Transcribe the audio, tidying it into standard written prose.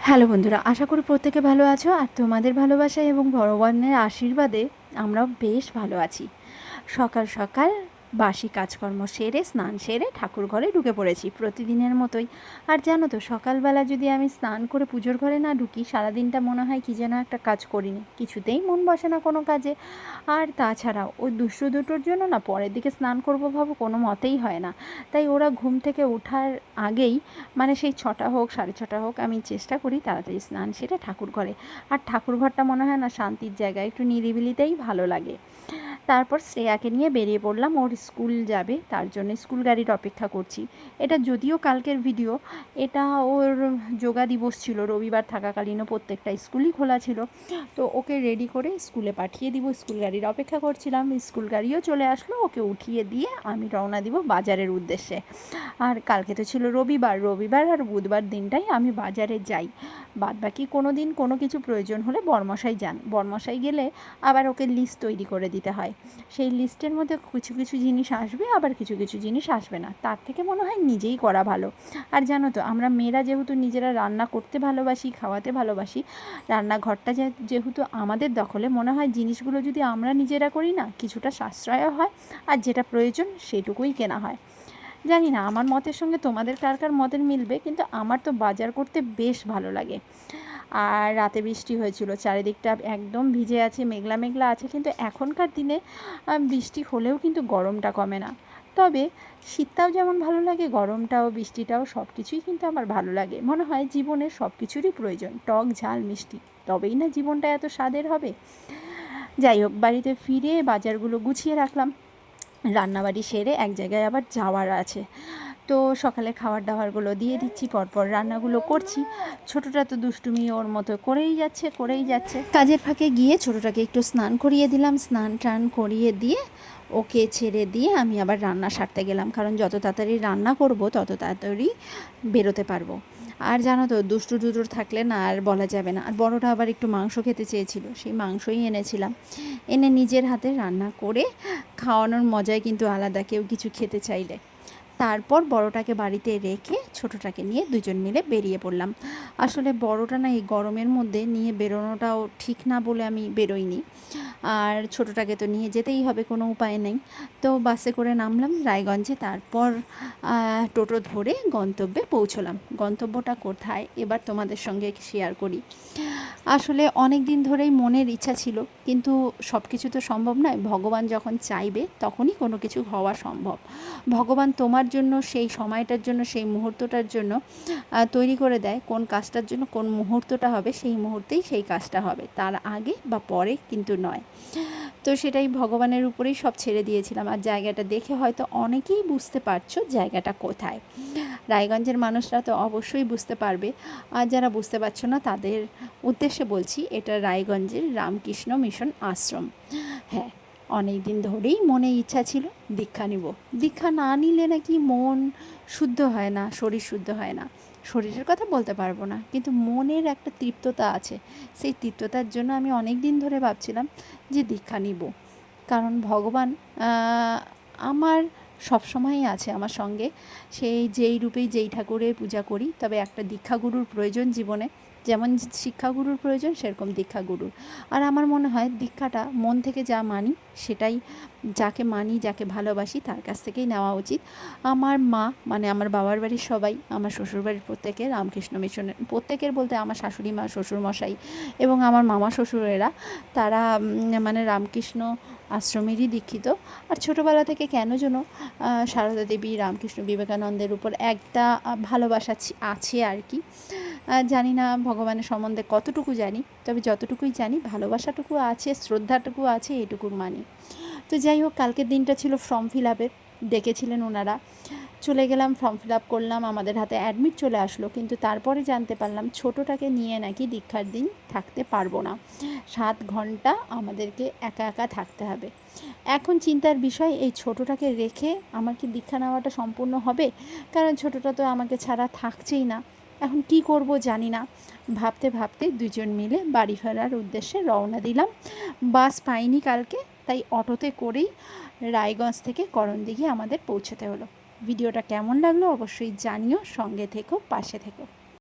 Hello বন্ধুরা, আশা করি প্রত্যেকে ভালো আছো। আর তোমাদের ভালোবাসায় এবং ভগবানের আশীর্বাদে আমরাও বেশ ভালো আছি। সকাল সকাল বাসি কাজকর্ম সেরে স্নান সেরে ঠাকুর ঘরে ঢুকে পড়েছি প্রতিদিনের মতোই। আর জানো তো, সকালবেলা যদি আমি স্নান করে পুজোর ঘরে না ঢুকি, সারাদিনটা মনে হয় কী যেন একটা কাজ করিনি, কিছুতেই মন বসে না কোনো কাজে। আর তাছাড়াও ওই দুষ্টু দুটোর জন্য না পরের দিকে স্নান করবো ভাবো, কোনো মতেই হয় না। তাই ওরা ঘুম থেকে ওঠার আগেই, মানে সেই 6টা হোক 6:30 হোক, আমি চেষ্টা করি তাড়াতাড়ি স্নান সেরে ঠাকুর ঘরে। আর ঠাকুর ঘরটা মনে হয় না শান্তির জায়গা, একটু নিরিবিলিতেই ভালো লাগে। তারপর শ্রেয়াকে নিয়ে বেরিয়ে পড়লাম, ওর স্কুল যাবে তার জন্য স্কুল গাড়ির অপেক্ষা করছি। এটা যদিও কালকের ভিডিও, এটা ওর যোগা দিবস ছিল, রবিবার থাকাকালীনও প্রত্যেকটা স্কুলই খোলা ছিল। তো ওকে রেডি করে স্কুলে পাঠিয়ে দিব, স্কুল গাড়ির অপেক্ষা করছিলাম। স্কুল গাড়িও চলে আসলো, ওকে উঠিয়ে দিয়ে আমি রওনা দিব বাজারের উদ্দেশ্যে। আর কালকে তো ছিল রবিবার, রবিবার আর বুধবার দিনটাই আমি বাজারে যাই। বাদবাকি কোনো দিন কোনো কিছু প্রয়োজন হলে বরমশাই যান, বরমশাই গেলে আবার ওকে লিস্ট তৈরি করে দিতে হয়। সেই লিস্টের মধ্যে কিছু কিছু জিনিস আসবে, আবার কিছু কিছু জিনিস আসবে না, তার থেকে মনে হয় নিজেই করা ভালো। আর জানো তো, আমরা মেয়েরা যেহেতু নিজেরা রান্না করতে ভালোবাসি, খাওয়াতে ভালোবাসি, রান্নাঘরটা যেহেতু আমাদের দখলে, মনে হয় জিনিসগুলো যদি আমরা নিজেরা করি না, কিছুটা সাশ্রয়ও হয়, আর যেটা প্রয়োজন সেটুকুই কেনা হয়। জানি না আমার মতের সঙ্গে তোমাদের কার কার মতের মিলবে, কিন্তু আমার তো বাজার করতে বেশ ভালো লাগে। আর রাতে বৃষ্টি হয়েছিল, চারিদিকটা একদম ভিজে আছে, মেঘলা মেঘলা আছে, কিন্তু এখনকার দিনে বৃষ্টি হলেও কিন্তু গরমটা কমে না। তবে শীতটাও যেমন ভালো লাগে, গরমটাও বৃষ্টিটাও সব কিছুই কিন্তু আমার ভালো লাগে। মনে হয় জীবনের সব কিছুরই প্রয়োজন, টক ঝাল মিষ্টি, তবেই না জীবনটা এত স্বাদের হবে। যাই হোক, বাড়িতে ফিরে বাজারগুলো গুছিয়ে রাখলাম, রান্নাবাড়ি সেরে এক জায়গায় আবার যাওয়ার আছে। তো সকালে খাবার দাবারগুলো দিয়ে দিচ্ছি, পরপর রান্নাগুলো করছি। ছোটোটা তো দুষ্টুমি ওর মতো করেই যাচ্ছে। কাজের ফাঁকে গিয়ে ছোটোটাকে একটু স্নান করিয়ে দিলাম, স্নান টান করিয়ে দিয়ে ওকে ছেড়ে দিয়ে আমি আবার রান্না সারতে গেলাম, কারণ যত তাড়াতাড়ি রান্না করব তত তাড়াতাড়ি বেরোতে পারবো। আর জানো তো, দুষ্টু দুটোর থাকলে না আর বলা যাবে না। আর বড়োটা আবার একটু মাংস খেতে চেয়েছিল, সেই মাংসই এনেছিলাম, এনে নিজের হাতে রান্না করে খাওয়ানোর মজাই কিন্তু আলাদা, কেউ কিছু খেতে চাইলে। তারপর বড়টাকে বাড়িতে রেখে ছোটোটাকে নিয়ে দুজন মিলে বেরিয়ে পড়লাম। আসলে বড়টা না এই গরমের মধ্যে নিয়ে বেরোনোটাও ঠিক না বলে আমি বেরোইনি। আর ছোটোটাকে তো নিয়ে যেতেই হবে, কোনো উপায় নেই। তো বাসে করে নামলাম রায়গঞ্জে, তারপর টোটো ধরে গন্তব্যে পৌঁছলাম। গন্তব্যটা কোথায় এবার তোমাদের সঙ্গে শেয়ার করি। আসলে অনেক দিন ধরেই মনের ইচ্ছা ছিল, কিন্তু সব কিছু তো সম্ভব নয়। ভগবান যখন চাইবে তখনই কোনো কিছু হওয়া সম্ভব। ভগবান তোমার জন্য সেই সময়টার জন্য, সেই মুহূর্তটার জন্য তৈরি করে দেয়, কোন কাজটার জন্য কোন মুহূর্তটা হবে, সেই মুহূর্তেই সেই কাজটা হবে, তার আগে বা পরে কিন্তু নয়। তো সেটাই ভগবানের উপরেই সব ছেড়ে দিয়েছিলাম। আর জায়গাটা দেখে হয়তো অনেকেই বুঝতে পারছো জায়গাটা কোথায়। রায়গঞ্জের মানুষরা তো অবশ্যই বুঝতে পারবে, আর যারা বুঝতে পারছো না তাদের উদ্দেশ্যে বলছি, এটা রায়গঞ্জের রামকৃষ্ণ মিশন আশ্রম। হ্যাঁ, অনেক দিন ধরেই মনে ইচ্ছা ছিল দীক্ষা নিব। দীক্ষা না নিলে নাকি মন শুদ্ধ হয় না, শরীর শুদ্ধ হয় না। শরীরের কথা বলতে পারবো না, কিন্তু মনের একটা তৃপ্ততা আছে, সেই তৃপ্ততার জন্য আমি অনেক দিন ধরে ভাবছিলাম যে দীক্ষা নিব। কারণ ভগবান আমার সবসময়ই আছে আমার সঙ্গে, সেই যেই রূপেই যেই ঠাকুরের পূজা করি, তবে একটা দীক্ষাগুরুর প্রয়োজন জীবনে। যেমন শিক্ষাগুরুর প্রয়োজন, সেরকম দীক্ষাগুরুর। আর আমার মনে হয় দীক্ষাটা মন থেকে যা মানি সেটাই, যাকে মানি যাকে ভালোবাসি তার কাছ থেকেই নেওয়া উচিত। আমার মা, মানে আমার বাবার বাড়ির সবাই, আমার শ্বশুরবাড়ির প্রত্যেকে রামকৃষ্ণ মিশনের, প্রত্যেকের বলতে আমার শাশুড়ি মা, শ্বশুরমশাই এবং আমার মামা শ্বশুরেরা, তারা মানে রামকৃষ্ণ আশ্রমেরই দীক্ষিত। আর ছোটোবেলা থেকে কেন যেন সারদা দেবী, রামকৃষ্ণ বিবেকানন্দের উপর একটা ভালোবাসা আছে আর কি। জানি না ভগবানের সম্বন্ধে কতটুকু জানি, তবে যতটুকুই জানি ভালোবাসাটুকু আছে, শ্রদ্ধাটুকু আছে, এটুকু মানি। তো যাই হোক, কালকের দিনটা ছিল ফর্ম ফিল আপের, ডেকেছিলেন ওনারা। চলে গেলাম, ফর্ম ফিল আপ করলাম, আমাদের হাতে অ্যাডমিট চলে আসলো। কিন্তু তারপরে জানতে পারলাম ছোটোটাকে নিয়ে নাকি দীক্ষার দিন থাকতে পারবো না, 7 ঘন্টা আমাদেরকে একা একা থাকতে হবে। এখন চিন্তার বিষয়, এই ছোটোটাকে রেখে আমার কি দীক্ষা নেওয়াটা সম্পূর্ণ হবে? কারণ ছোটোটা তো আমাকে ছাড়া থাকছেই না। এখন কি করব জানি না। ভাবতে ভাবতে দুজন মিলে বাড়ি ফেরার উদ্দেশ্যে রওনা দিলাম। বাস পাইনি কালকে, তাই অটোতে করেই রায়গঞ্জ থেকে করণদিঘি আমাদের পৌঁছতে হলো। ভিডিওটা কেমন লাগলো অবশ্যই জানিও, সঙ্গে থেকো, পাশে থেকো।